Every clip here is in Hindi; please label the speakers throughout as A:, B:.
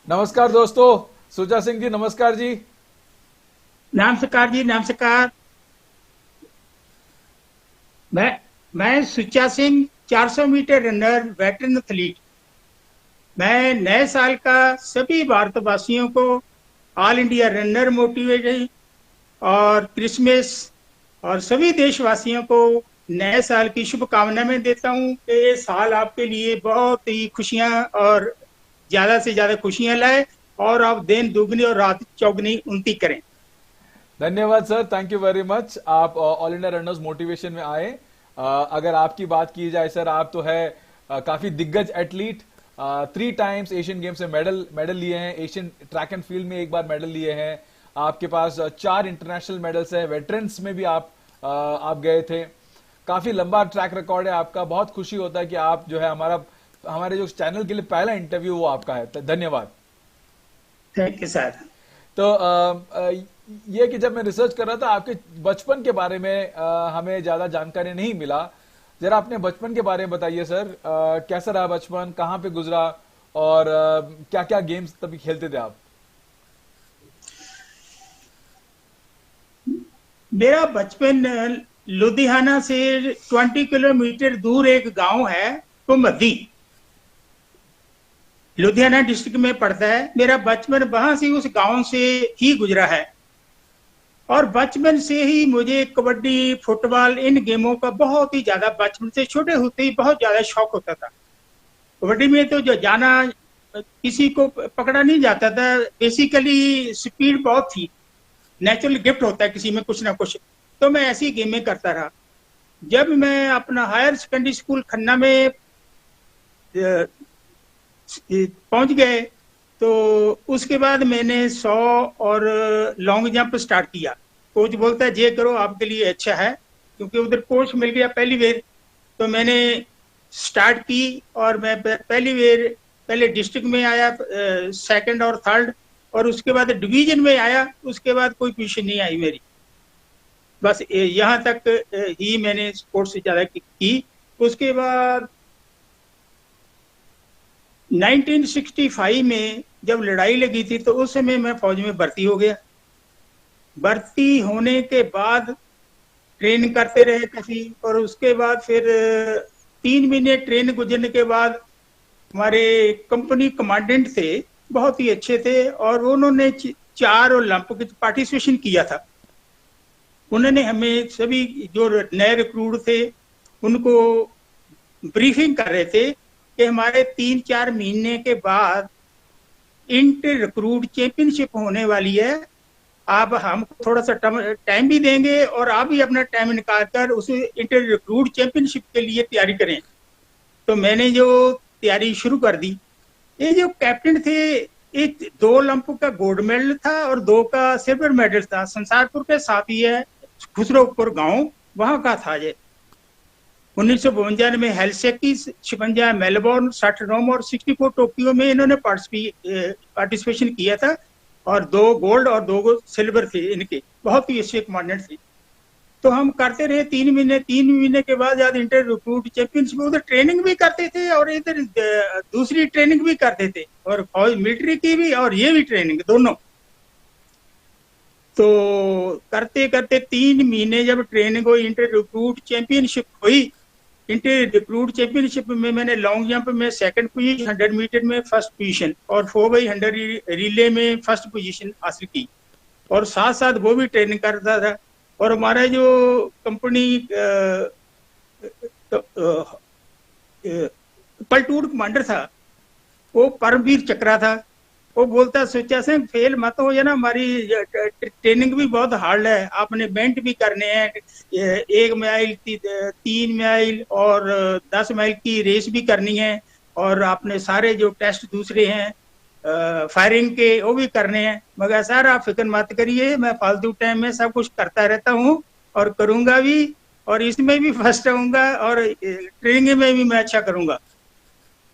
A: नमस्कार दोस्तों। सुचा सिंह जी, नमस्कार जी।
B: नमस्कार जी, नमस्कार। मैं मैं Sucha Singh, 400 metre runner, veteran athlete. मैं नए साल का सभी भारतवासियों को ऑल इंडिया रनर मोटिवेशन और क्रिसमस और सभी देशवासियों को नए साल की शुभकामनाएं देता हूं कि ये साल आपके लिए बहुत ही खुशियां और ज्यादा से ज्यादा खुशियां लाए और आप दिन दुगनी और रात चौगनी उन्नति करें।
A: धन्यवाद sir, thank you very much. आप ऑल इंडिया रनर्स मोटिवेशन में आए। अगर आपकी बात की जाए सर, आप तो है काफी दिग्गज एथलीट। 3 टाइम्स एशियन गेम्स में मेडल मेडल लिए हैं। एशियन ट्रैक एंड फील्ड में एक बार मेडल लिए हैं। आपके पास 4 इंटरनेशनल मेडल्स हैं। वेटरन्स में भी आप गए थे। काफी लंबा ट्रैक रिकॉर्ड है आपका। बहुत खुशी होता है कि आप जो है हमारे जो चैनल के लिए पहला इंटरव्यू वो आपका है। तो धन्यवाद।
B: Thank you sir.
A: तो ये कि जब मैं रिसर्च कर रहा था आपके बचपन के बारे में, हमें ज्यादा जानकारी नहीं मिला। जरा अपने बचपन के बारे में बताइए सर। कैसा रहा बचपन, कहाँ पे गुजरा, और क्या क्या गेम्स तभी खेलते थे आप?
B: मेरा बचपन लुधियाना से 20 किलोमीटर दूर एक गांव है, कुमद्दी, लुधियाना डिस्ट्रिक्ट में पड़ता है। मेरा बचपन वहां से, उस गांव से ही गुजरा है। और बचपन से ही मुझे कबड्डी, फुटबॉल, इन गेमों का बहुत ही ज्यादा, बचपन से छोटे होते ही बहुत ज्यादा शौक होता था। कबड्डी में तो जो जाना, किसी को पकड़ा नहीं जाता था। बेसिकली स्पीड बहुत थी। नेचुरल गिफ्ट होता है किसी में कुछ ना कुछ। तो मैं ऐसी गेमें करता रहा। जब मैं अपना हायर सेकेंडरी स्कूल खन्ना में पहुंच गए, तो उसके बाद मैंने 100 और लॉन्ग जंप स्टार्ट किया। कोच बोलता है ये करो, आपके लिए अच्छा है, क्योंकि उधर कोच मिल गया पहली बार। तो मैंने स्टार्ट की और मैं पहली बार पहले डिस्ट्रिक्ट में आया, सेकंड और थर्ड, और उसके बाद डिवीजन में आया। उसके बाद कोई पोजीशन नहीं आई मेरी। बस यहाँ तक ही मैंने स्पोर्ट्स से ज्यादा की। उसके बाद 1965 में जब लड़ाई लगी थी, तो उस समय मैं फौज में भर्ती हो गया। भर्ती होने के बाद ट्रेन करते रहे काफी, और उसके बाद फिर 3 महीने ट्रेन गुजरने के बाद हमारे कंपनी कमांडेंट थे, बहुत ही अच्छे थे, और उन्होंने 4 ओलंपिक पार्टिसिपेशन किया था। उन्होंने हमें सभी जो नए रिक्रूट थे उनको ब्रीफिंग कर रहे थे कि हमारे 3-4 महीने के बाद इंटर रिक्रूट चैंपियनशिप होने वाली है। आप हमको थोड़ा सा टाइम भी देंगे, और आप भी अपना टाइम निकाल कर उस इंटर रिक्रूट चैंपियनशिप के लिए तैयारी करें। तो मैंने जो तैयारी शुरू कर दी। ये जो कैप्टन थे, एक 2 ओलंपिक का गोल्ड मेडल था और 2 का सिल्वर मेडल था। संसारपुर के साथ ही है, खुसरोपुर गांव, वहां का था ये। 1952 में हेलसिंकी, 56 मेलबोर्न, 60 रोम और 64 टोक्यो में इन्होंने पार्टिसिपेशन किया था। और 2 गोल्ड और 2 सिल्वर थे इनके। बहुत ही अच्छे कमांडेंट थे। तो हम करते रहे 3 महीने। 3 महीने के बाद जब इंटर रिक्रूट चैंपियनशिप, उधर ट्रेनिंग भी करते थे और इधर दूसरी ट्रेनिंग भी करते थे, और फौज मिलिट्री की भी और ये भी ट्रेनिंग दोनों। तो करते करते 3 महीने जब ट्रेनिंग हुई, इंटर रिक्रूट चैंपियनशिप हुई। इंटर रिक्रूट चैंपियनशिप में मैंने लॉन्ग जंप में सेकंड पोजीशन, 100 मीटर में फर्स्ट पोजीशन, और 4x100 रिले में फर्स्ट पोजीशन हासिल की। और साथ साथ वो भी ट्रेनिंग करता था। और हमारा जो कंपनी पलटून कमांडर था, वो परमवीर चक्रा था। वो बोलता, सोचा से फेल मत हो जाना, हमारी ट्रेनिंग भी बहुत हार्ड है, आपने बेंट भी करने हैं, 1 माइल, 3 माइल और 10 माइल की रेस भी करनी है, और आपने सारे जो टेस्ट दूसरे हैं फायरिंग के वो भी करने हैं। मगर सर आप फिक्र मत करिए, मैं फालतू टाइम में सब कुछ करता रहता हूँ और करूंगा भी, और इसमें भी फर्स्ट आऊंगा, और ट्रेनिंग में भी मैं अच्छा करूंगा।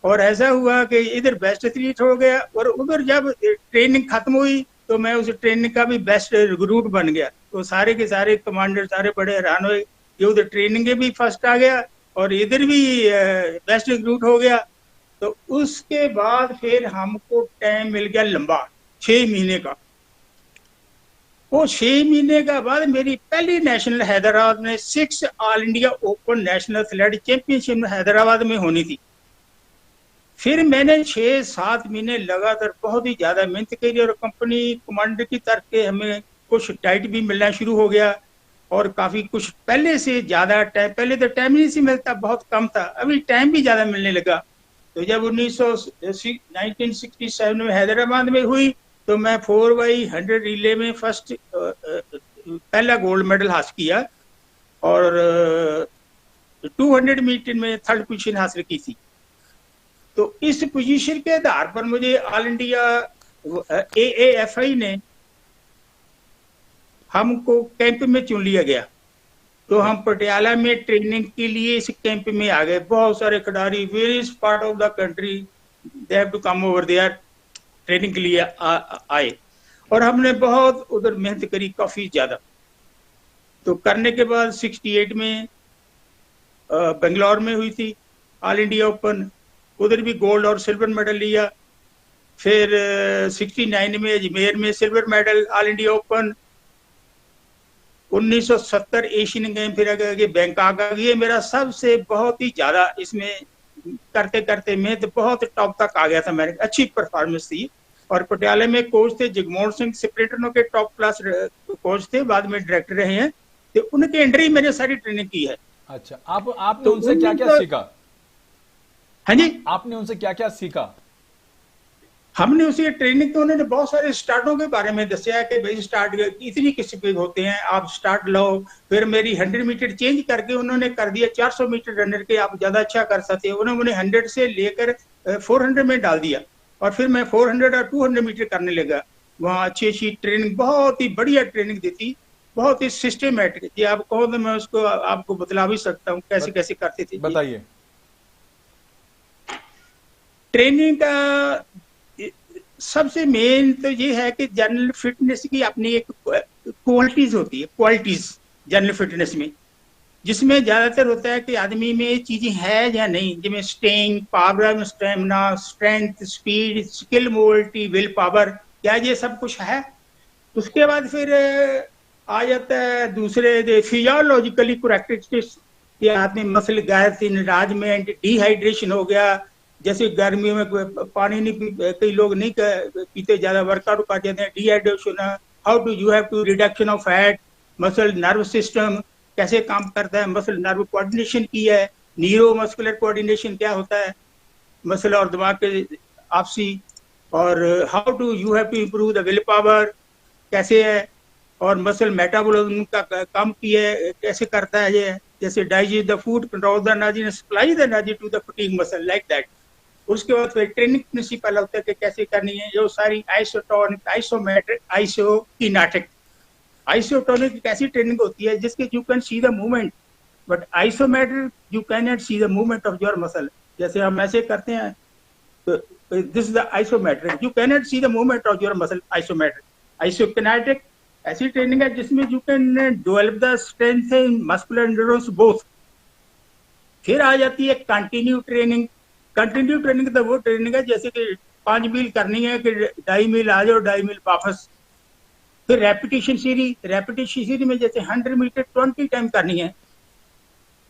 B: और ऐसा हुआ कि इधर बेस्ट एथलीट हो गया, और उधर जब ट्रेनिंग खत्म हुई तो मैं उस ट्रेनिंग का भी बेस्ट रिक्रूट बन गया। तो सारे के सारे कमांडर सारे बड़े हैरान हुए, ये उधर ट्रेनिंग भी फर्स्ट आ गया और इधर भी बेस्ट रिक्रूट हो गया। तो उसके बाद फिर हमको टाइम मिल गया लंबा 6 महीने का। वो 6 महीने के बाद मेरी पहली नेशनल हैदराबाद में 6 all India open national athletic championship Hyderabad में होनी थी। फिर मैंने 6-7 महीने लगातार बहुत ही ज्यादा मेहनत करी और कंपनी कमांडर की तरफ के हमें कुछ डाइट भी मिलना शुरू हो गया और काफी कुछ पहले से ज्यादा टाइम, पहले तो टाइम नहीं सी मिलता, बहुत कम था, अभी टाइम भी ज्यादा मिलने लगा। तो जब 1967 में हैदराबाद में हुई तो मैं 4x100 रिले में फर्स्ट पहला गोल्ड मेडल हासिल किया और 200 मीटर में थर्ड पोजीशन हासिल की थी। तो इस पोजीशन के आधार पर मुझे ऑल इंडिया AAFI ने हमको कैंप में चुन लिया गया। तो हम पटियाला में ट्रेनिंग के लिए इस कैंप में आ गए। बहुत सारे खिलाड़ी various part of the country they have to come over there training के लिए आए और हमने बहुत उधर मेहनत करी काफी ज्यादा। तो करने के बाद 68 में बेंगलोर में हुई थी ऑल इंडिया ओपन, उधर भी गोल्ड और सिल्वर मेडल लिया। फिर 69 में अजमेर में silver medal all India open. 1970 Asian game फिर आगे बैंकॉक आ गई। मेरा सबसे बहुत ही ज्यादा इसमें करते करते मैं तो बहुत टॉप तक आ गया था, मेरी अच्छी परफॉर्मेंस थी। और पटियाला में कोच थे जगमोहन सिंह, स्प्रिंटरों के टॉप क्लास कोच थे, बाद में डायरेक्टर रहे हैं। तो उनके अंडर ही मैंने सारी ट्रेनिंग की है।
A: अच्छा, आपने उनसे क्या क्या सीखा?
B: हाँ जी,
A: आपने उनसे क्या क्या सीखा?
B: हमने उसी ट्रेनिंग तो उन्होंने बहुत सारे स्टार्टों के बारे में दसिया कि भाई स्टार्ट इतनी किस्म के होते हैं, आप स्टार्ट लो। फिर मेरी 100 मीटर चेंज करके उन्होंने कर दिया 400 मीटर रनर के आप ज्यादा अच्छा कर सकते हो। उन्होंने 100 से लेकर 400 में डाल दिया और फिर मैं 400 और 200 मीटर करने लगा। वहाँ अच्छी अच्छी ट्रेनिंग, बहुत ही बढ़िया ट्रेनिंग देती, बहुत ही सिस्टमेटिक। ये आप कहो तो मैं उसको आपको बतला भी सकता हूँ कैसे कैसे करते थे।
A: बताइए।
B: ट्रेनिंग का सबसे मेन तो ये है कि जनरल फिटनेस की अपनी एक क्वालिटीज होती है, क्वालिटीज जनरल फिटनेस में, जिसमें ज्यादातर होता है कि आदमी में चीजें है या नहीं, जिसमें staying power, stamina, strength, speed, skill, mobility, will power, क्या ये सब कुछ है। उसके बाद फिर आ जाता है दूसरे फिजियोलॉजिकली करेक्टरिस्टिक्स के हाथ में, मसल गैस, इनराजमेंट, डिहाइड्रेशन हो गया। जैसे गर्मियों में पानी नहीं कई लोग नहीं पीते, ज्यादा वर्कआउट कर जाते हैं, dehydration. How do you have to reduction of fat, muscle nerve system कैसे काम करता है, मसल नर्व कोऑर्डिनेशन की है, न्यूरो मस्कुलर कोऑर्डिनेशन क्या होता है, मसल और दिमाग के आपसी। और how do you have to improve the will power कैसे है, और मसल मेटाबॉलिज्म का काम की है कैसे करता है ये, जैसे digest the food, control the energy, supply the energy to the fatigue muscle, like that. उसके बाद फिर ट्रेनिंग प्रिंसिपल होता है कि कैसे करनी है, जो सारी आइसोटोनिक, आइसोमेट्रिक, आइसोकिनेटिक। आइसोटोनिक एक ऐसी ट्रेनिंग होती है जिसके you can see the movement, but isometric you can not see the movement of your muscle. जैसे हम ऐसे करते हैं तो this is the isometric, you can not see the movement of your muscle, isometric. Isokinetic ऐसी ट्रेनिंग है जिसमें you can develop the strength and muscular endurance both. फिर आ जाती है कंटिन्यू ट्रेनिंग। कंटिन्यू ट्रेनिंग तो वो ट्रेनिंग है जैसे कि 5 मील करनी है कि 2.5 मील आ जाओ, 2.5 मील वापस। फिर रेपिटेशन सीरीज, रेपिटेशन सीरीज में जैसे 100 मीटर 20 टाइम करनी है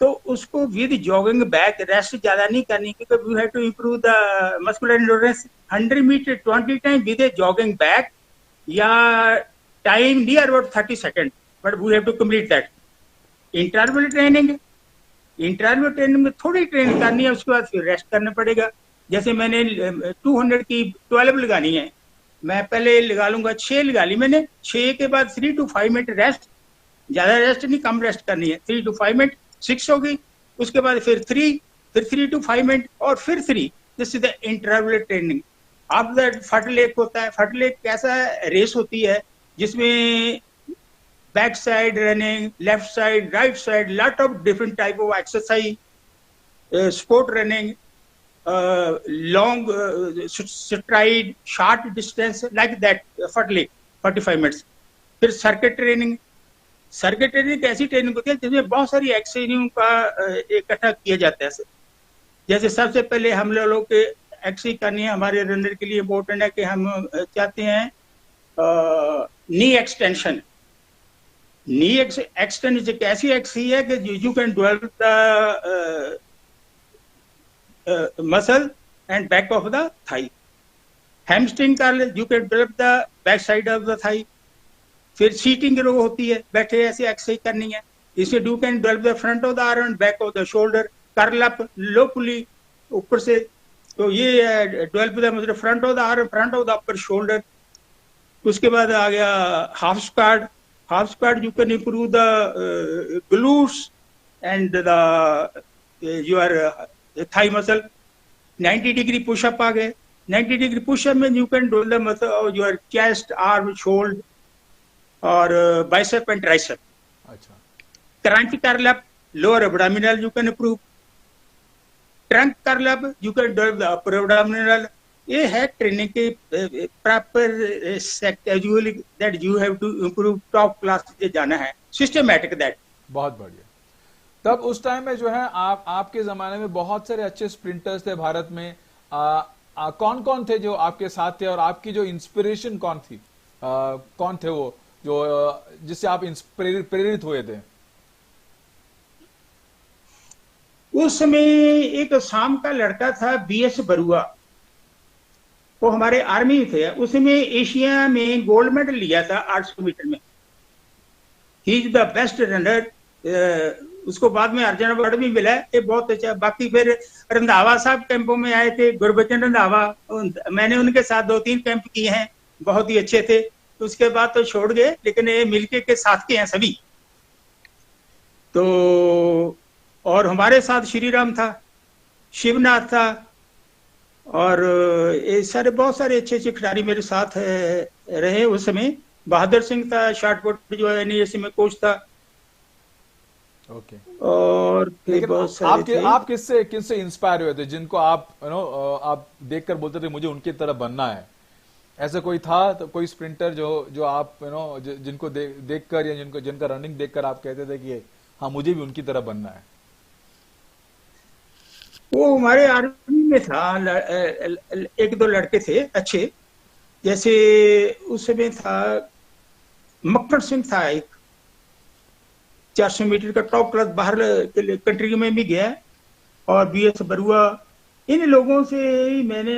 B: तो उसको विद जॉगिंग बैक, रेस्ट ज्यादा नहीं करनी क्योंकि we have to improve the muscular endurance. 100 metre 20 time with a jogging back या time near about 30 second, but we have to complete that. Interval training, interval training में थोड़ी ट्रेनिंग करनी है, उसके बाद फिर रेस्ट करना पड़ेगा। जैसे मैंने 200 की 12 लगानी है, मैं पहले लगा लूंगा 6 लगा ली मैंने, 6 के बाद 3 to 5 मिनट रेस्ट, ज्यादा रेस्ट नहीं, कम रेस्ट करनी है। 3 to 5 मिनट 6 होगी, उसके बाद फिर 3, फिर 3 to 5 मिनट और फिर 3। This is the interval training. After that fartlek होता है। फटलेग कैसा रेस होती है जिसमें back side running, left side, right side, lot of different type of exercise, sport running, long stride, short distance, like that fartlek 45 minutes. फिर सर्किट ट्रेनिंग। सर्किट ट्रेनिंग ऐसी ट्रेनिंग होती है जिसमें बहुत सारी एक्सरसाइजों का इकट्ठा किया जाता है। जैसे सबसे पहले हम लोग के एक्सरसाइज करनी है, हमारे रनर के लिए इम्पोर्टेंट है कि हम चाहते हैं नी एक्सटेंशन। नी एक्सटेंशन एक ऐसी एक्सरसाइज है कि you can develop the muscle and back of the thigh. Hamstring कर ले, you can develop the back side of the thigh. फिर सीटिंग रो होती है, बैठे ऐसे एक्सरसाइज करनी है। इसे do can develop the front of the arm and back of the shoulder. Curl up, low pulley ऊपर से, तो ये डेवलप द मतलब front of the arm, front of the upper shoulder. उसके बाद आ गया half squat. Half squat you can improve the glutes and the your thigh muscle. 90 degree pushup आ गए। 90 डिग्री पुशअप में यू कैन डेवलप मतलब योर चेस्ट, आर्म, शोल्डर और बाइसेप एंड ट्राइसेप।
A: अच्छा।
B: Crunch curl up, lower abdominal you can improve. Trunk curl up you can develop the upper abdominal. ये है ट्रेनिंग के proper schedule that you have to improve. Top class से जाना है, सिस्टमैटिक दैट।
A: बहुत बढ़िया। तब उस टाइम में जो है आपके जमाने में बहुत सारे अच्छे स्प्रिंटर्स थे भारत में। कौन कौन थे जो आपके साथ थे और आपकी जो इंस्पिरेशन कौन थी? कौन थे वो जो जिससे आप प्रेरित हुए थे?
B: उस समय एक शाम का लड़का था BS बरुआ, वो हमारे आर्मी में थे। उसमें एशिया में गोल्ड मेडल लिया था 800 मीटर में। He is the best runner. उसको बाद में अर्जुन अवार्ड भी मिला है, ये बहुत अच्छा। बाकी फिर रंधावा साहब कैंपों में आए थे, गुरबचन रंधावा, मैंने उनके साथ 2-3 कैंप किए हैं, बहुत ही अच्छे थे। उसके बाद तो छोड़ गए, लेकिन ये मिलके के साथ के हैं सभी। तो और हमारे साथ श्री राम था, शिवनाथ था, और ये सारे बहुत सारे अच्छे अच्छे खिलाड़ी मेरे साथ रहे उस समय। बहादुर सिंह था, शॉटपुट जो है NSC में कोच था।
A: ओके।
B: और
A: लेकिन
B: बहुत सारे
A: आप किससे इंस्पायर हुए थे, जिनको आप आप देखकर बोलते थे मुझे उनकी तरह बनना है? ऐसा कोई था तो कोई स्प्रिंटर जो आप जिनको देखकर या जिनका रनिंग देखकर आप कहते थे कि हाँ मुझे भी उनकी तरह बनना है?
B: वो हमारे आर्मी में था, 1-2 लड़के थे अच्छे। जैसे उस समय था मक्खन सिंह था, एक 400 मीटर का टॉप क्लास बाहर कंट्री में भी गया। और BS बरुआ, इन लोगों से मैंने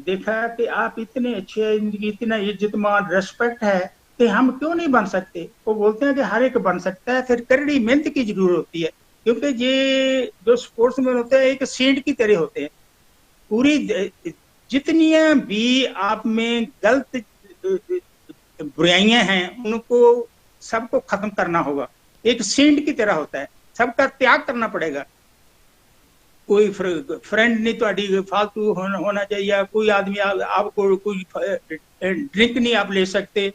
B: देखा कि आप इतने अच्छे हैं, इनकी इतना इज्जत-मान, रेस्पेक्ट है, कि हम क्यों नहीं बन सकते। वो बोलते हैं कि हर एक बन सकता है, फिर कड़ी मेहनत की जरूरत होती है। क्योंकि ये जो स्पोर्ट्समैन होते हैं एक सेंट की तरह होते हैं। पूरी जितनी भी आप में गलत बुराइयां हैं उनको सबको खत्म करना होगा। एक सेंट की तरह होता है, सबका त्याग करना पड़ेगा। कोई फ्रेंड नहीं तो फालतू होना चाहिए। कोई आदमी आपको कोई ड्रिंक नहीं आप ले सकते।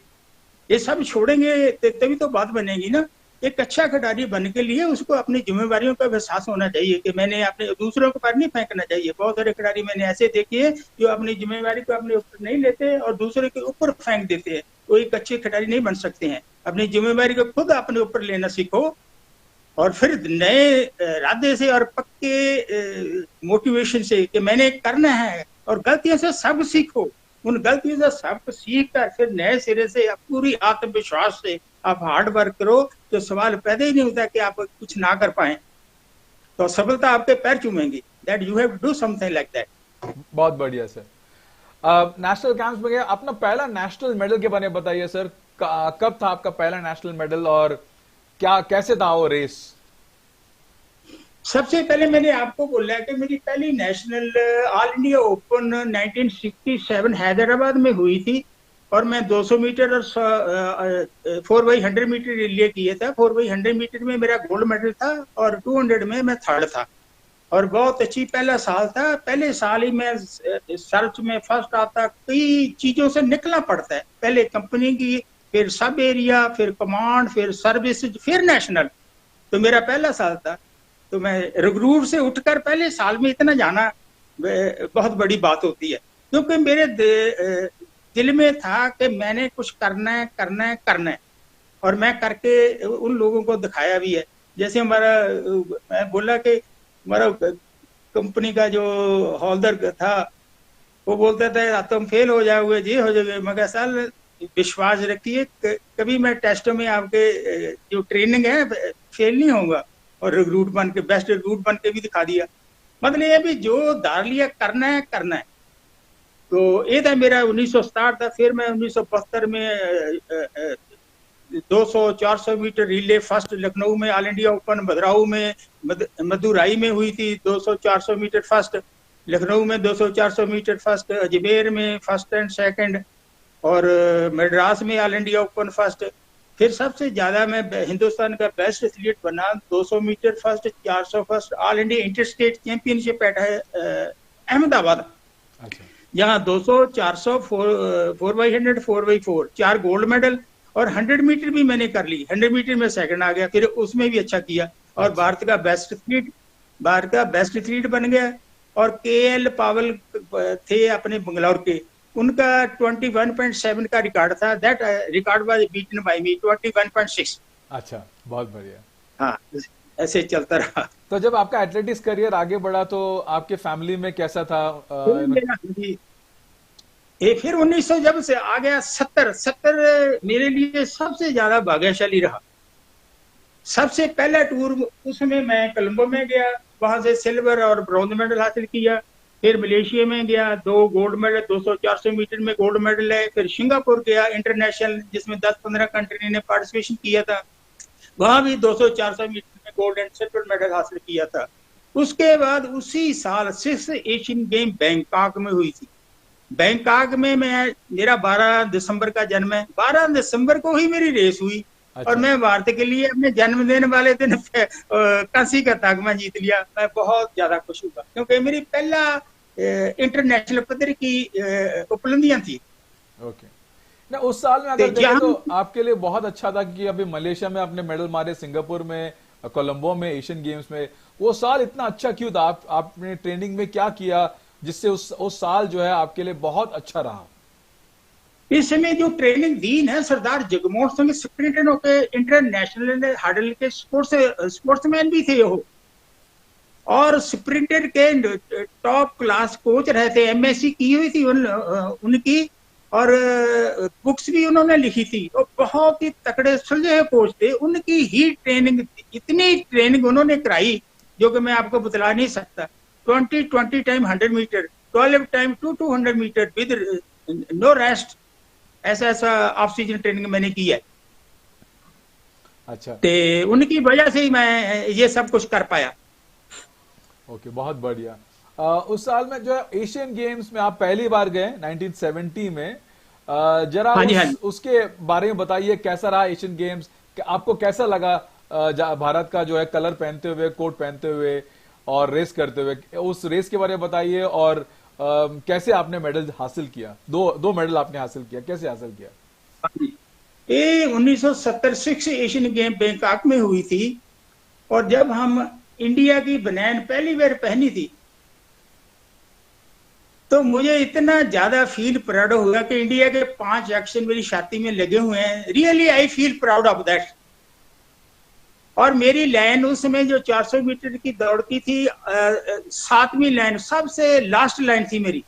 B: ये सब छोड़ेंगे तभी तो बात बनेगी ना। एक अच्छा खिलाड़ी बनने के लिए उसको अपनी जिम्मेवारियों का एहसास होना चाहिए कि मैंने अपने दूसरों के पर नहीं फेंकना चाहिए। बहुत सारे खिलाड़ी मैंने ऐसे देखे हैं जो अपनी जिम्मेवारी को अपने ऊपर नहीं लेते और दूसरे के ऊपर फेंक देते हैं। वो एक अच्छे खिलाड़ी नहीं बन सकते हैं। अपनी जिम्मेवारी को खुद अपने ऊपर लेना सीखो और फिर नए इरादे से और पक्के मोटिवेशन से कि मैंने करना है, और गलतियों से सब सीखो। उन गलतियों से सब सीख कर फिर नए सिरे से पूरी आत्मविश्वास से आप हार्ड वर्क करो, तो सवाल पैदा ही नहीं होता कि आप कुछ ना कर पाए, तो सफलता आपके पैर चूमेंगी। That you have to do something like that.
A: बहुत बढ़िया सर। नेशनल कैंप्स में गए, अपना पहला नेशनल मेडल के बारे में बताइए सर। कब था आपका पहला नेशनल मेडल और कैसे था वो रेस?
B: सबसे पहले मैंने आपको बोला कि मेरी पहली national all India open 1967 Hyderabad में हुई थी, और मैं 200 मीटर और 4x100 मीटर रिले किए था। 4x100 मीटर में मेरा गोल्ड मेडल था और 200 में मैं थर्ड था, और बहुत अच्छी पहला साल था। पहले साल ही मैं सर्च में फर्स्ट आता। कई चीजों से निकलना पड़ता है, पहले कंपनी की, फिर सब एरिया, फिर कमांड, फिर सर्विस, फिर नेशनल। तो मेरा पहला साल था, तो मैं रिक्रूट से उठकर पहले साल में इतना जाना बहुत बड़ी बात होती है। क्योंकि मेरे दिल में था कि मैंने कुछ करना है, करना है, करना है, और मैं करके उन लोगों को दिखाया भी है। जैसे मैं बोला कि हमारा कंपनी का जो हॉलदार था वो बोलता था तुम फेल हो जाओगे, ये हो जाओगे। मगर साल विश्वास रखिए, कभी मैं टेस्टों में आपके जो ट्रेनिंग है फेल नहीं होऊंगा। और रिक्रूट बन के, बेस्ट रिक्रूट बन के भी दिखा दिया। मतलब ये भी जो धार लिया करना है करना है। तो ये था मेरा 1967 था। फिर मैं 1972 में 200-400 मीटर रिले फर्स्ट लखनऊ में, ऑल इंडिया ओपन भद्राऊ में, मदुराई में हुई थी 200-400 मीटर फर्स्ट, लखनऊ में 200-400 मीटर फर्स्ट, अजमेर में फर्स्ट एंड सेकंड, और मद्रास में ऑल इंडिया ओपन फर्स्ट। फिर सबसे ज्यादा मैं हिंदुस्तान का बेस्ट एथलीट बना 200 meter first, 400 first, all India inter state championship at Ahmedabad.
A: अच्छा।
B: जहाँ 200, 400, 4x100, 4x4 4 गोल्ड मेडल, और 100 मीटर भी मैंने कर ली। 100 मीटर में सेकंड आ गया, फिर उसमें भी अच्छा किया, और
A: अच्छा।
B: भारत का बेस्ट एथलीट बन गया। और KL पावल थे अपने बंगलौर के, उनका 21.7 का रिकॉर्ड था। That record was beaten by me 21.6।
A: अच्छा, बहुत बढ़िया।
B: हाँ, ऐसे चलता रहा।
A: तो जब आपका एथलेटिक्स करियर आगे बढ़ा तो आपके फैमिली में कैसा था?
B: फिर 1900 जब से आ गया, 70 मेरे लिए सबसे ज्यादा भाग्यशाली रहा। सबसे पहला टूर उसमें मैं कोलंबो में गया, वहां से सिल्वर और ब्रॉन्ज मेडल हासिल किया। फिर मलेशिया में गया, 2 गोल्ड मेडल, 200-400 मीटर में गोल्ड मेडल है। फिर सिंगापुर गया इंटरनेशनल, जिसमें 10-15 कंट्री ने पार्टिसिपेशन किया था, वहां भी 200-400 मीटर में गोल्ड एंड सिल्वर मेडल हासिल किया था। उसके बाद उसी साल 6 एशियन गेम बैंकॉक में हुई थी। बैंकॉक में मेरा 12 दिसंबर का जन्म है, 12 दिसंबर को ही मेरी रेस हुई।
A: अच्छा।
B: और मैं भारत के लिए अपने जन्मदिन वाले दिन कांसी का तगमा जीत लिया। मैं बहुत ज्यादा खुश हुआ, क्योंकि मेरी पहला इंटरनेशनल पद्धति की उपलब्धियां थी।
A: ओके ना, उस साल में अगर देखें
B: जहां
A: तो आपके लिए बहुत अच्छा था कि अभी मलेशिया में आपने मेडल मारे, सिंगापुर में, कोलंबो में, एशियन गेम्स में। वो साल इतना अच्छा क्यों था? आपने ट्रेनिंग में क्या किया जिससे उस साल जो है आपके लिए बहुत अच्छा रहा?
B: इस समय जो ट्रेनिंग दी है सरदार जगमोहन सिंह, सुप्रिंटेंडेंट के इंटरनेशनल हर्डल के स्पोर्ट्समैन भी थे वो, और सुप्रिंटेंडेंट के टॉप क्लास कोच रहते। MSc की हुई थी उनकी, और बुक्स भी उन्होंने लिखी थी। और बहुत ही तकड़े सुलझे कोच थे। उनकी ही ट्रेनिंग, इतनी ट्रेनिंग उन्होंने कराई जो कि मैं आपको बतला नहीं सकता। 20 time 100 meter, 12 time 200 meter with no rest, ऐसा ऑफ सीजन ट्रेनिंग मैंने की है।
A: अच्छा।
B: तो उनकी वजह से ही मैं ये सब कुछ कर पाया।
A: ओके, बहुत बढ़िया। उस साल में जो है एशियन गेम्स में आप पहली बार गए 1970 में। जरा
B: हाँ जी, हाँ जी।
A: उसके बारे में बताइए, कैसा रहा एशियन गेम्स? आपको कैसा लगा भारत का जो है कलर पहनते हुए, कोट पहनते हुए और रेस करते हुए? उस रेस के बारे में बताइए, और कैसे आपने मेडल हासिल किया? दो मेडल आपने हासिल किया, कैसे हासिल किया?
B: ये 1976 एशियन गेम बैंकॉक में हुई थी। और जब हम इंडिया की बनैन पहली बार पहनी थी, तो मुझे इतना ज्यादा फील प्राउड हुआ कि इंडिया के 5 एक्शन मेरी छाती में लगे हुए हैं। Really I feel proud of that. और मेरी लाइन उस समय जो 400 मीटर की दौड़ की थी, 7वीं लाइन, सबसे लास्ट लाइन थी मेरी।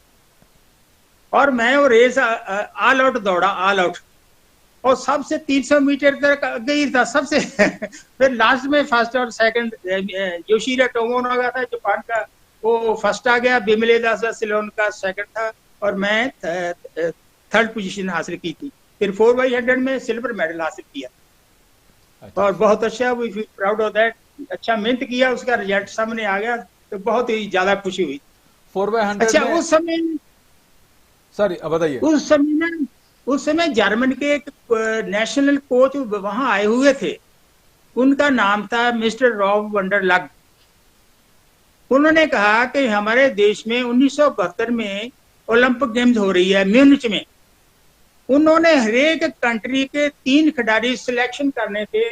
B: और मैं वो रेस ऑल आउट दौड़ा, ऑल आउट, और सबसे 300 मीटर तक गई था सबसे। फिर लास्ट में फर्स्ट और सेकंड योशिरा टोमोनोगा था जापान का, वो फर्स्ट आ गया। बिमले दास सिलोन का सेकंड था, और मैं थर्ड पोजीशन हासिल की थी। फिर 4x100 में सिल्वर मेडल हासिल किया।
A: अच्छा।
B: और बहुत अच्छा, we feel proud of that. अच्छा मेहनत किया, उसका रिजल्ट सामने आ गया, तो बहुत ही ज्यादा खुशी हुई।
A: 4x100
B: अच्छा,
A: में
B: उस समय,
A: सॉरी बताइए।
B: उस समय जर्मन के एक नेशनल कोच वहां आए हुए थे। उनका नाम था मिस्टर रॉब वंडरलग। उन्होंने कहा कि हमारे देश में 1972 में ओलंपिक गेम्स हो रही है म्यूनिच में। उन्होंने हरेक कंट्री के 3 खिलाड़ी सिलेक्शन करने थे,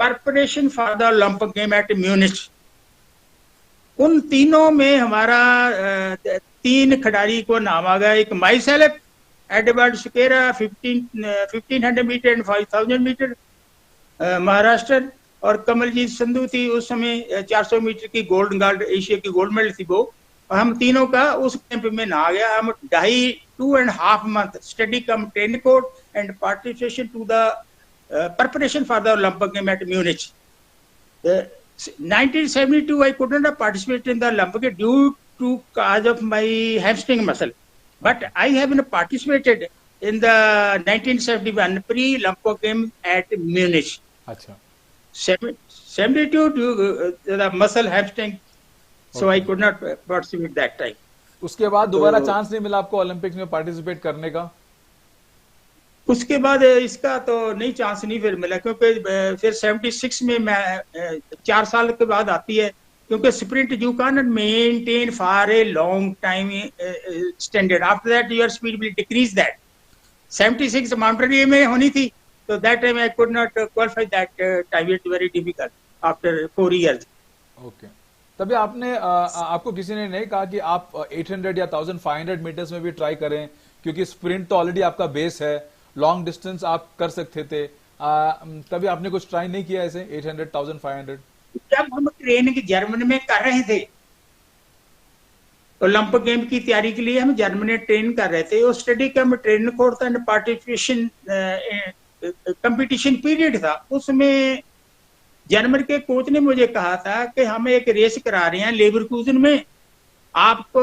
B: preparation for the Olympic game at Munich. उन तीनों में हमारा 3 खिलाड़ी को नाम आ गया। एक myself, Edward Sequeira 1500 metre and 5000 metre Maharashtra, और कमलजीत संधू थी उस समय 400 मीटर की गोल्ड एशिया की गोल्ड मेडल थी वो। और हम तीनों का उस कैंप में ना गया। हम 2.5 month study cum training course and participation to the preparation for the Olympic game at Munich. 1972, I could not participate in the Olympic due to cause of my hamstring muscle. But I have participated in the 1971 pre-Olympic game at Munich.
A: अच्छा,
B: 72 due the muscle hamstring, so I could not participate that time.
A: उसके बाद दोबारा चांस नहीं मिला आपको ओलंपिक्स में पार्टिसिपेट करने का?
B: उसके बाद इसका तो नहीं चांस नहीं फिर मिला, क्योंकि फिर 76 में मैं 4 साल के बाद आती है, क्योंकि sprint you can not maintain for a long time standard, after that your speed will decrease that. 76 mountaineering में होनी थी, तो that time I could not qualify that time, it very difficult after 4 years.
A: Okay, तभी आपने आपको किसी ने नहीं कहा कि आप 800 या 1500 मीटर्स में भी ट्राई करें, क्योंकि स्प्रिंट तो ऑलरेडी आपका बेस है, लॉन्ग डिस्टेंस आप कर सकते थे, तभी आपने कुछ ट्राई नहीं किया ऐसे 800 1500?
B: जब हम ट्रेनिंग जर्मनी में कर रहे थे, ओलंपिक गेम की तैयारी के लिए हम जर्मनी में ट्रेन कर रहे थे, वो study camp training course and participation competition period था। उसमें जर्मनी के कोच ने मुझे कहा था कि हम एक रेस करा रहे हैं लेवरकुसेन में, आपको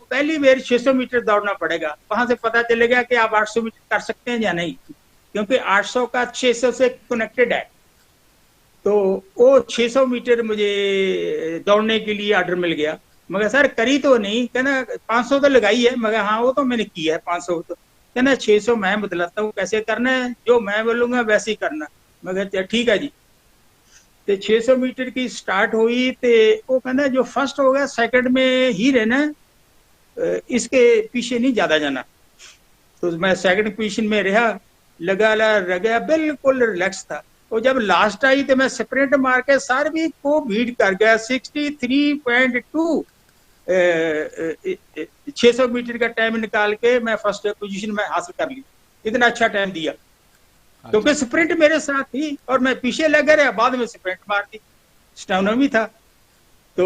B: पहली बार 600 मीटर दौड़ना पड़ेगा, वहां से पता चलेगा कि आप 800 मीटर कर सकते हैं या नहीं, क्योंकि 800 का 600 से कनेक्टेड है। तो वो 600 मीटर मुझे दौड़ने के लिए ऑर्डर मिल गया। मगर सर करी तो नहीं, कहना 500 तो लगाई है, मगर हाँ वो तो मैंने किया है 500, तो कहना 600 मैं बतलाता हूँ कैसे करना है, जो मैं बोलूंगा वैसे ही करना। मगर ठीक है जी, तो 600 मीटर की स्टार्ट हुई, तो वो कहना जो फर्स्ट होगा सेकंड में ही रहना, इसके पीछे नहीं ज्यादा जाना। तो मैं सेकंड पोजीशन में रहा, लगा रह गया, बिल्कुल रिलैक्स था। और जब लास्ट आई तो मैं स्प्रिंट मार के सार्वी को बीट कर गया 63.2, 600 मीटर का टाइम निकाल के मैं फर्स्ट पोजीशन में हासिल कर ली। इतना अच्छा टाइम दिया, क्योंकि स्प्रिंट मेरे साथ थी और मैं पीछे लगा रहा, बाद में स्प्रिंट मार दी, स्टामिना भी था। तो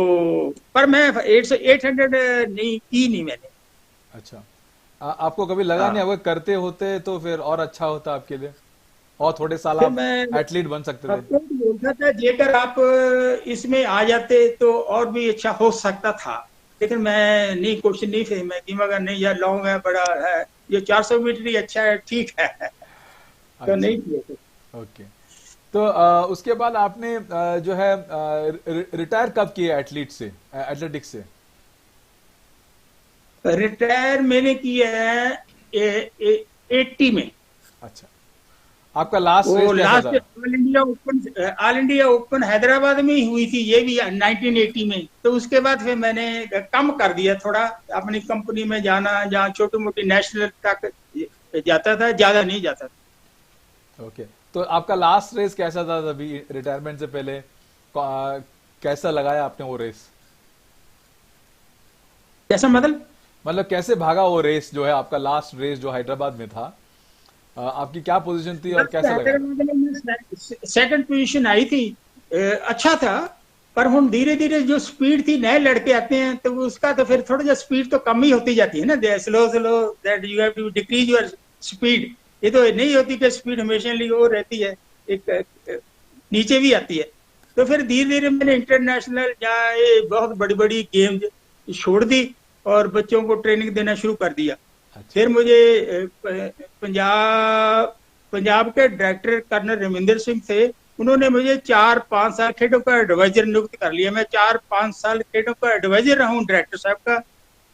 B: पर मैं 800 नहीं की नहीं मैंने।
A: अच्छा, आपको कभी लगा नहीं अगर करते होते तो फिर और अच्छा होता आपके लिए, और थोड़े साल आप एथलीट बन सकते थे?
B: बोलता था जेकर आप इसमें आ जाते तो और भी अच्छा हो सकता था, लेकिन मैं नहीं, क्वेश्चन नहीं थे मैं कि मगर नहीं यार लॉन्ग है, बड़ा है, ये 400 मीटर ही अच्छा है, ठीक है, तो नहीं किया।
A: ओके, तो उसके बाद आपने जो है रिटायर कब किया एथलेटिक्स से?
B: रिटायर मैंने किया है 80 में।
A: अच्छा, आपका लास्ट रेस कैसा था?
B: ऑल इंडिया ओपन हैदराबाद में ही हुई थी, ये भी 1980 में। तो उसके बाद फिर मैंने कम कर दिया थोड़ा, अपनी कंपनी में जाना, जहाँ छोटी मोटी नेशनल तक जाता था, ज्यादा नहीं जाता था।
A: ओके, तो आपका लास्ट रेस कैसा था अभी रिटायरमेंट से पहले? कैसा लगाया आपने वो रेस?
B: कैसा मतलब
A: कैसे भागा वो रेस, जो है आपका लास्ट रेस जो हैदराबाद में था, आपकी क्या पोजीशन थी और कैसा लगा?
B: सेकंड पोजीशन आई थी, अच्छा था, पर हम धीरे धीरे जो स्पीड थी, नए लड़के आते हैं तो उसका तो फिर थोड़ा सा स्पीड तो कम ही होती जाती है ना, slow that you have to decrease your speed. ये तो नहीं होती कि स्पीड हमेशा वो रहती है, एक नीचे भी आती है। तो फिर धीरे धीरे मैंने इंटरनेशनल या बहुत बड़ी बड़ी गेम छोड़ दी और बच्चों को ट्रेनिंग देना शुरू कर दिया। अच्छा। फिर मुझे पंजाब के डायरेक्टर कर्नल रविंदर सिंह थे, उन्होंने मुझे 4-5 साल खेलों का एडवाइजर नियुक्त कर लिया। मैं 4-5 साल खेलों का एडवाइजर रहा हूँ डायरेक्टर साहब का,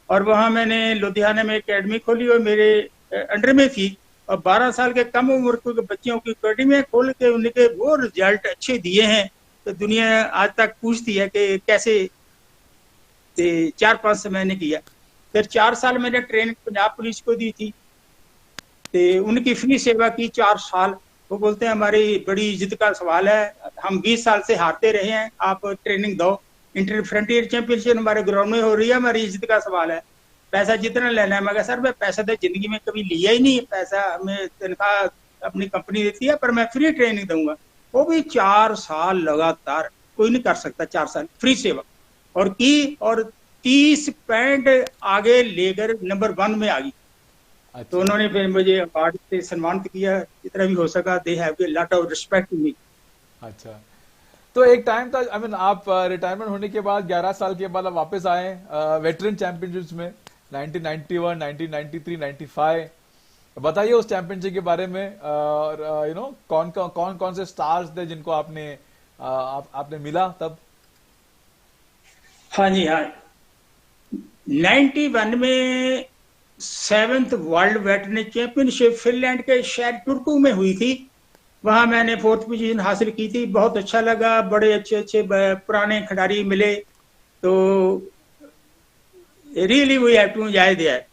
B: और वहां मैंने लुधियाना में एकेडमी खोली और मेरे अंडर में थी, और 12 साल के कम उम्र के बच्चों की एकेडमी खोल के उनके वो रिजल्ट अच्छे दिए हैं, तो दुनिया आज तक पूछती है कि कैसे। 4-5 साल मैंने किया, फिर 4 साल मैंने ट्रेनिंग पंजाब पुलिस को दी थी, तो उनकी फ्री सेवा की 4 साल। वो बोलते हैं हमारी बड़ी इज्जत का सवाल है, हम 20 साल से हारते रहे हैं, आप ट्रेनिंग दो। इंटर फ्रंटियर चैंपियनशिप हमारे ग्राउंड में हो रही है, हमारी इज्जत का सवाल है, पैसा जितना लेना है। मगर सर मैं पैसा तो जिंदगी में कभी लिया ही नहीं, पैसा हमें तनख्वाह अपनी कंपनी देती है, पर मैं फ्री ट्रेनिंग दूंगा। वो भी 4 साल लगातार, कोई नहीं कर सकता 4 साल फ्री सेवा, और की। और 30 पॉइंट आगे लेकर नंबर 1 में आ गई। तो
A: अच्छा
B: उन्होंने फिर मुझे अवार्ड से सम्मानित किया, जितना भी हो सका। They have a lot of respect मी।
A: अच्छा। तो एक टाइम था, आई मीन आप रिटायरमेंट होने के बाद 11 साल के बाद आप वापस आए वेटरन चैंपियनशिप्स में 1991, 1993, 95। बताइए उस चैंपियनशिप के बारे में, और कौन कौन से स्टार्स थे जिनको आपने मिला तब।
B: हाँ जी, हाँ। 91 में 7th world veterinary championship Finland के शहर टुर्कू में हुई थी। वहां मैंने 4th पोजीशन हासिल की थी। बहुत अच्छा लगा, बड़े अच्छे अच्छे पुराने खिलाड़ी मिले। तो really we have to enjoy there.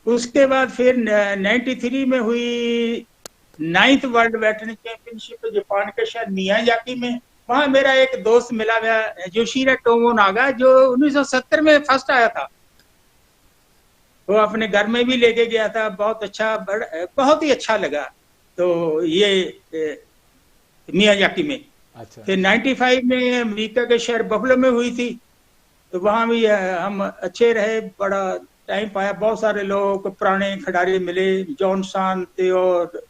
B: उसके बाद फिर 93 में हुई 9th world veterinary championship Japan के शहर मियाजाकी में। वहां मेरा एक दोस्त मिला हुआ योशिरा टोमोनागा, जो 1970 में फर्स्ट आया था। वो अपने घर में भी लेके गया था। बहुत अच्छा, बहुत ही अच्छा लगा। तो ये मियाजाकी में।
A: अच्छा
B: फिर 95 में अमेरिका के शहर बफलो में हुई थी। तो वहां भी हम अच्छे रहे, बड़ा टाइम पाया। बहुत सारे लोग पुराने खिलाड़ी मिले, जॉनसन थे, और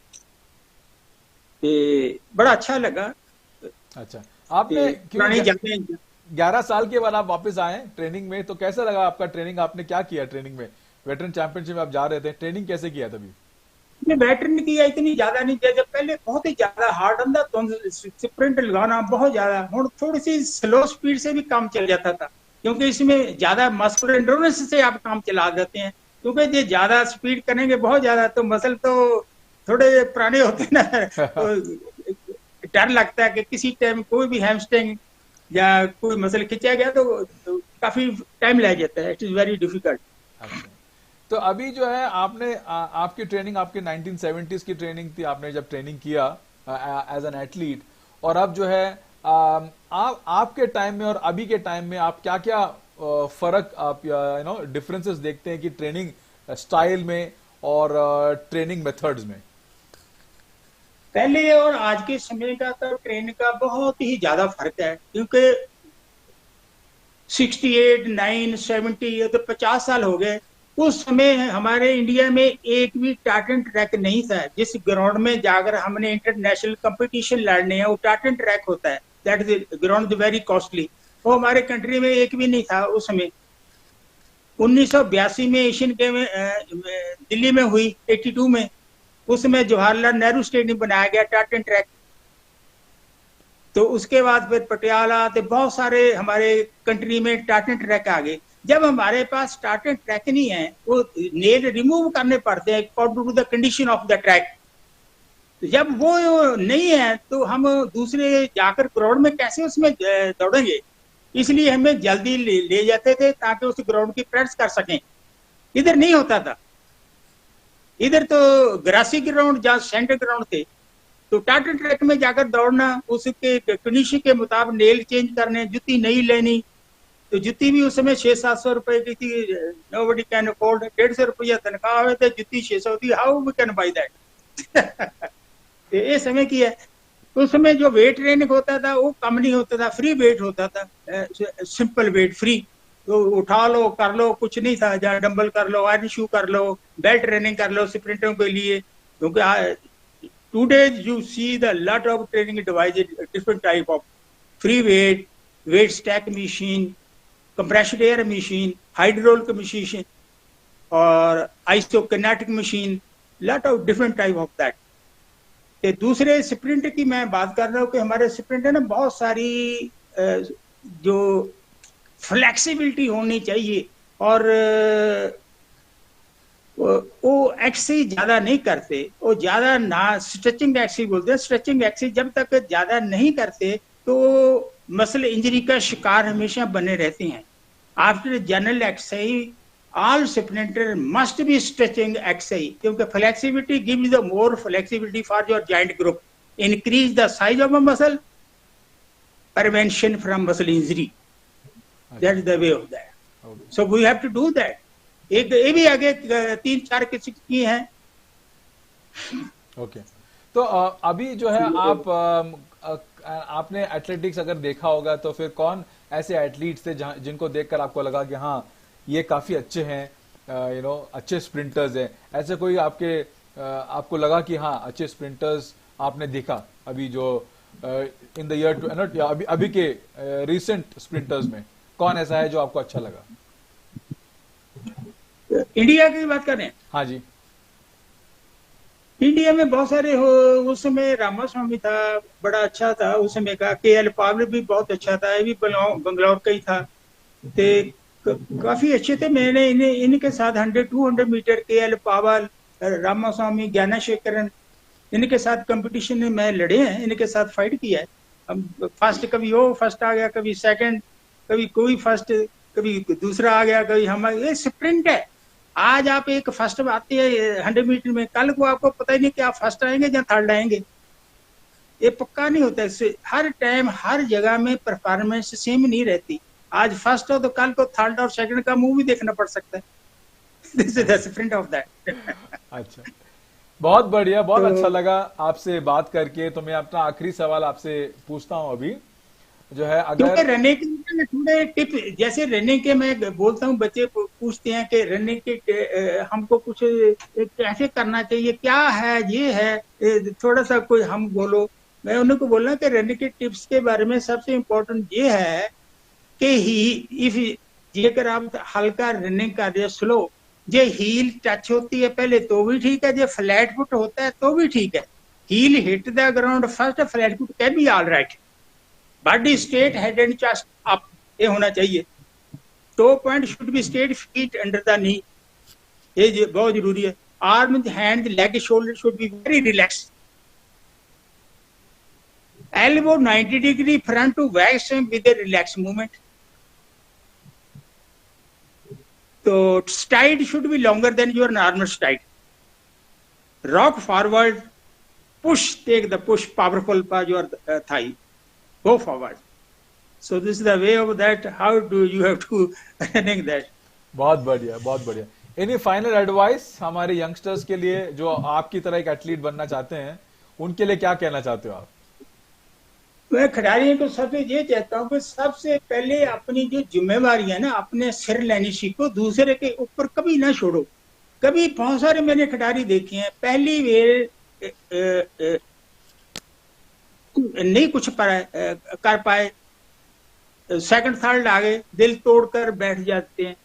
B: बड़ा अच्छा लगा।
A: अच्छा। आपने
B: पुरानी
A: क्योंकि
B: जगह।
A: 11 साल के बाद आप वापस आए ट्रेनिंग में, तो कैसा लगा आपका ट्रेनिंग, आपने क्या किया ट्रेनिंग में। वेटरन चैंपियनशिप में आप जा रहे थे, ट्रेनिंग कैसे किया तभी।
B: बैटरी किया इतनी ज्यादा नहीं किया। जब पहले बहुत ही ज्यादा हार्ड अंदर तो स्प्रिंट लगाना बहुत ज्यादा, और थोड़ी सी स्लो स्पीड से भी काम चल जाता था, क्योंकि इसमें ज्यादा मसल एंड्योरेंस से आप काम चला देते हैं। क्योंकि ये ज्यादा स्पीड करेंगे बहुत ज्यादा, तो मसल तो थोड़े पुराने होते हैं ना, तो डर लगता है कि किसी टाइम कोई भी हैमस्ट्रिंग या कोई मसल खिंचा गया तो काफी टाइम लग जाता है। It is very difficult.
A: अच्छा। तो अभी जो है आपने आपकी ट्रेनिंग, आपके 1970s की ट्रेनिंग थी, आपने जब ट्रेनिंग किया एज एन एथलीट, और अब जो है आपके टाइम में और अभी के टाइम में आप क्या क्या फर्क, आप डिफरेंसेस देखते हैं कि ट्रेनिंग स्टाइल में और ट्रेनिंग मेथड्स में।
B: पहले और आज के समय का तो ट्रेन का बहुत ही ज्यादा फर्क है। क्योंकि 68, 9, 70, ये तो 50 साल हो गए। उस समय हमारे इंडिया में एक भी टार्टन ट्रैक नहीं था। जिस ग्राउंड में जाकर हमने इंटरनेशनल कंपटीशन लड़ने हैं, वो टार्टन ट्रैक होता है। That is ground very costly. वो हमारे कंट्री में एक भी नहीं था उस समय। 1982 में एशियन गेम दिल्ली में हुई, 82 में। उसमें जवाहरलाल नेहरू स्टेडियम बनाया गया टार्टन ट्रैक। तो उसके बाद फिर पटियाला, तो बहुत सारे हमारे कंट्री में टार्टन ट्रैक आ गए। जब हमारे पास टार्टन ट्रैक नहीं है, वो नेल रिमूव करने पड़ते हैं according to the condition of the track. तो जब वो नहीं है, तो हम दूसरे जाकर ग्राउंड में कैसे उसमें दौड़ेंगे। इसलिए हमें जल्दी ले जाते थे, ताकि उस ग्राउंड की प्रैक्टिस कर सकें। इधर नहीं होता था। इधर तो ग्रासी ग्राउंड जहाँ सेंटर ग्राउंड थे, तो टार्टन ट्रैक में जाकर दौड़ना, उसके कंडीशन के मुताबिक नेल चेंज करने, जुत्ती नहीं लेनी। तो जुत्ती भी उस समय 600-700 रुपए की थी। Nobody can afford. 150 रुपया तनख्वाह हुए थे, जुत्ती 600 थी। How we can buy that. ये समय की है। उस समय जो वेट ट्रेनिंग होता था वो कम नहीं होता था, फ्री वेट होता था, सिंपल वेट फ्री। तो उठा लो, कर लो, कुछ नहीं था। जहाँ डंबल कर लो, आयरन शू कर लो, बेल्ट ट्रेनिंग कर लो स्प्रिंटरों के लिए। क्योंकि today you see the lot of training devices, different type of free weight stack machine, compression air machine, hydraulic machine, और isokinetic machine, lot of different type of that. ते दूसरे स्प्रिंट की मैं बात कर रहा हूँ कि हमारे स्प्रिंट है ना, बहुत सारी जो फ्लेक्सिबिलिटी होनी चाहिए। और वो एक्सरसाइज ज्यादा नहीं करते। वो ज्यादा ना स्ट्रेचिंग एक्सरसाइज बोलते हैं। स्ट्रेचिंग एक्सरसाइज जब तक ज्यादा नहीं करते, तो मसल इंजरी का शिकार हमेशा बने रहते हैं। After general exercise, all sprinter must be stretching exercise, क्योंकि flexibility gives the more flexibility for your joint group, increase the size of a muscle, prevention from muscle injury. That is the way of that.
A: Okay.
B: So we have to do that. एक ये भी आगे 3-4 किसी की हैं।
A: ओके। तो अभी जो है आप आपने एथलेटिक्स अगर देखा होगा, तो फिर कौन ऐसे एथलीट्स थे जिनको देखकर आपको लगा कि हाँ ये काफी अच्छे हैं, अच्छे स्प्रिंटर्स हैं? ऐसे कोई आपको लगा कि हाँ अच्छे स्प्रिंटर्स आपने देखा अभी जो इन द ईयर अभी के रिसेंट स्प्रिंटर्स में कौन ऐसा है जो आपको अच्छा लगा?
B: इंडिया की बात करें?
A: हाँ जी।
B: इंडिया में बहुत सारे हो, उस समय रामास्वामी था, बड़ा अच्छा था उस समय का। KL पावल भी बहुत अच्छा था, ये भी बंगलौर का ही था। काफी अच्छे थे। मैंने इनके साथ 100-200 मीटर KL पावल, रामास्वामी, ज्ञानेश्वरन, इनके साथ कंपटीशन में मैं लड़े हैं, इनके साथ फाइट किया है। हम फर्स्ट, कभी वो फर्स्ट आ गया, कभी सेकंड, कभी कोई फर्स्ट, कभी दूसरा आ गया, कभी हम। ये स्प्रिंट है। आज आप एक फर्स्ट आते हैं 100 मीटर में, कल को आपको पता ही नहीं कि आप फर्स्ट आएंगे या थर्ड आएंगे। ये पक्का नहीं होता। इससे हर टाइम हर जगह में परफॉर्मेंस सेम नहीं रहती। आज फर्स्ट हो तो कल को थर्ड और सेकंड का मूव भी देखना पड़ सकता है। This is the sprint of that.
A: अच्छा, बहुत बढ़िया, बहुत
B: तो
A: अच्छा लगा आपसे बात करके। तो मैं अपना आखिरी सवाल आपसे पूछता हूं अभी, जो है
B: क्योंकि
A: अगर
B: रनिंग के थोड़े टिप, जैसे रनिंग के मैं बोलता हूँ, बच्चे पूछते हैं कि रनिंग के हमको कुछ कैसे करना चाहिए, क्या है, ये है, थोड़ा सा कोई हम बोलो। मैं उनको बोलना कि रनिंग के टिप्स के बारे में सबसे इम्पोर्टेंट ये है कि इफ अगर आप हल्का रनिंग कर रहे हो स्लो, जे हील टच होती है पहले तो भी ठीक है, जे फ्लैट फुट होता है तो भी ठीक है। Heel hit the ground first, flat foot can be all right. Body straight, head and chest up, ये होना चाहिए। Toe point should be straight, feet under the knee, ये बहुत जरूरी है। Arm, hand, leg, shoulder should be very relax. Elbow 90 degree front to back swing with a relax movement. तो stride should be longer than your normal stride. Rock forward, push, take the push, powerful by your thigh. Go forward. So this is the way of that. How do you have to running that?
A: बहुत बढ़िया, बहुत बढ़िया। एनी फाइनल एडवाइस हमारे यंगस्टर्स के लिए जो आपकी तरह एक एथलीट बनना चाहते हैं, उनके लिए क्या कहना चाहते हो आप?
B: मैं खिलाड़ियों को सबसे ये कहता हूँ कि सबसे पहले अपनी जो जिम्मेवारी है ना, अपने सिर लेनी सीखो, दूसरे के ऊपर कभी ना छोड़ो। कभी बहुत सारे मैंने खिलाड़ी देखे हैं, पहली बार नहीं कुछ कर पाए, सेकंड थर्ड आ गए, दिल तोड़कर बैठ जाते हैं।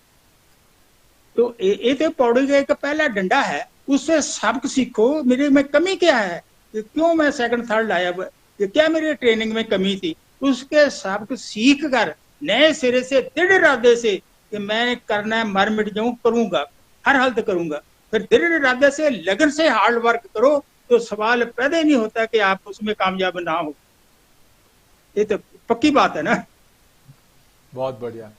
B: तो ये तो पौड़ी का एक पहला डंडा है, उससे सबक सीखो। मेरे में कमी क्या है, क्यों मैं सेकंड थर्ड आया, क्या मेरी ट्रेनिंग में कमी थी, उसके सबक सीख कर नए सिरे से दृढ़ इरादे से कि मैं करना है, मर मिट जाऊं, करूंगा, हर हालत करूंगा। फिर दृढ़ इरादे से लगन से हार्ड वर्क करो, तो सवाल पैदा ही नहीं होता कि आप उसमें कामयाब ना हो। ये तो पक्की बात है ना।
A: बहुत बढ़िया।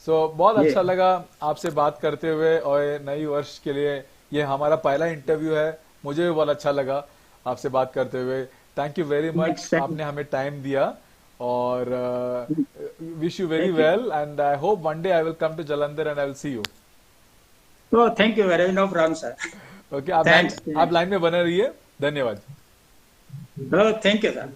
A: बहुत अच्छा लगा आपसे बात करते हुए, और नई वर्ष के लिए ये हमारा पहला इंटरव्यू है। मुझे भी बहुत अच्छा लगा आपसे बात करते हुए। थैंक यू वेरी मच, आपने हमें टाइम दिया, और wish you very well, and I hope one day I will come to Jalandhar and I will see you.
B: Thank you very, no problem sir.
A: Okay, आप लाइन में बने रहिए। धन्यवाद।
B: Thank you sir.